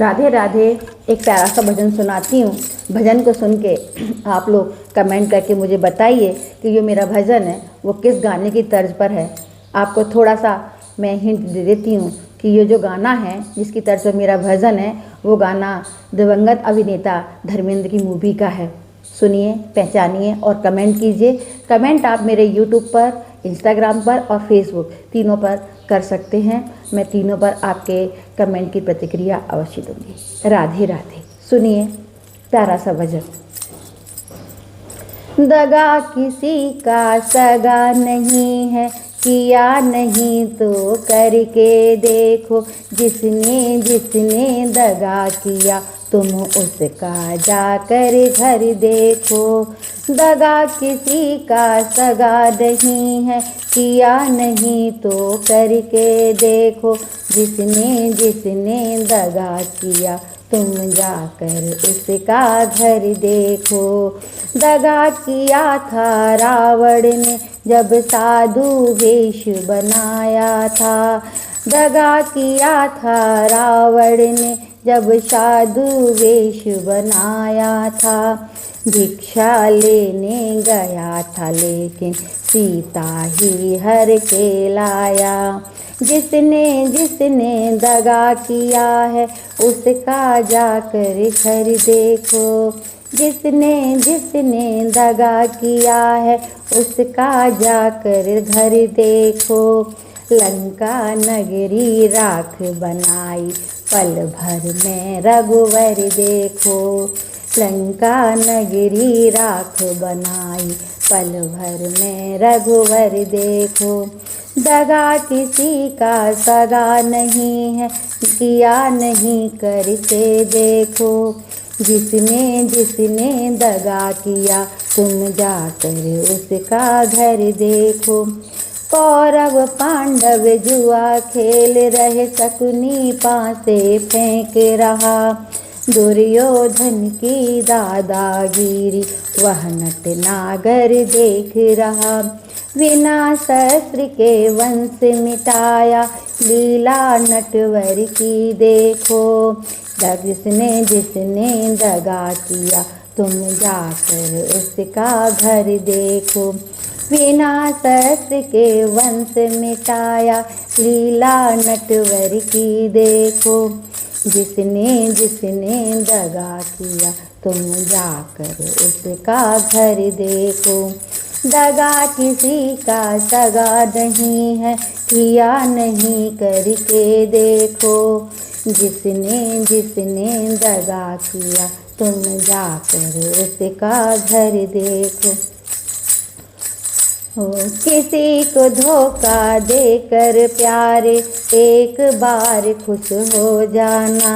राधे राधे। एक प्यारा सा भजन सुनाती हूँ। भजन को सुन के आप लोग कमेंट करके मुझे बताइए कि जो मेरा भजन है वो किस गाने की तर्ज पर है। आपको थोड़ा सा मैं हिंट दे देती हूँ कि ये जो गाना है जिसकी तर्ज पर मेरा भजन है वो गाना दिवंगत अभिनेता धर्मेंद्र की मूवी का है। सुनिए, पहचानिए और कमेंट कीजिए। कमेंट आप मेरे यूट्यूब पर, इंस्टाग्राम पर और फेसबुक तीनों पर कर सकते हैं। मैं तीनों पर आपके कमेंट की प्रतिक्रिया अवश्य दूंगी। राधे राधे। सुनिए प्यारा सा भजन। दगा किसी का सगा नहीं है, किया नहीं तो करके देखो। जिसने जिसने दगा किया तुम उसका जाकर घर देखो। दगा किसी का सगा नहीं है, किया नहीं तो करके देखो। जिसने जिसने दगा किया तुम जाकर उसका घर देखो। दगा किया था रावण ने जब साधु वेश बनाया था। दगा किया था रावण ने जब साधु वेश बनाया था। भिक्षा लेने गया था लेकिन सीता ही हर के लाया। जिसने जिसने दगा किया है उसका जाकर घर देखो। जिसने जिसने दगा किया है उसका जाकर घर देखो। लंका नगरी राख बनाई पल भर में रघुवर देखो। लंका नगरी राख बनाई पल भर में रघुवर देखो। दगा किसी का सगा नहीं है, किया नहीं करके देखो। जिसने जिसने दगा किया तुम जाकर उसका घर देखो। कौरव पांडव जुआ खेल रहे, शकुनी पासे फेंक रहा। दुर्योधन की दादागिरी वह नट नागर देख रहा। बिना शस्त्र के वंश मिटाया, लीला नटवर की देखो। जिसने जिसने दगा किया तुम जाकर उसका घर देखो। बिना शस्त्र के वंश मिटाया, लीला नटवर की देखो। जिसने जिसने दगा किया तुम जाकर उसका घर देखो। दगा किसी का सगा नहीं है, किया नहीं करके देखो। जिसने जिसने दगा किया तुम जाकर उसका घर देखो। किसी को धोखा देकर प्यारे एक बार खुश हो जाना।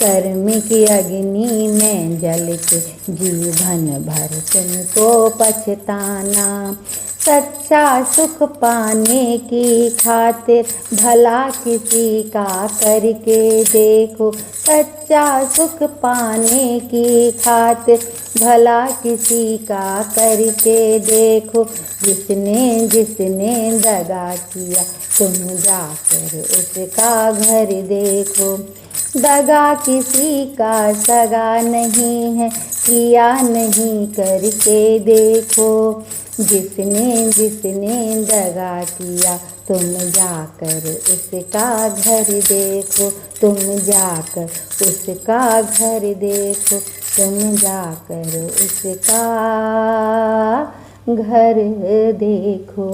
कर्म की अग्नि में जल के जीवन भर तुमको पछताना। सच्चा सुख पाने की खातिर भला किसी का करके देखो। सच्चा सुख पाने की खातिर भला किसी का करके देखो। जिसने जिसने दगा किया तुम जाकर उसका घर देखो। दगा किसी का सगा नहीं है, किया नहीं करके देखो। जिसने जिसने दगा किया तुम जाकर उसका घर देखो। तुम जाकर उसका घर देखो। तुम जाकर उसका घर देखो।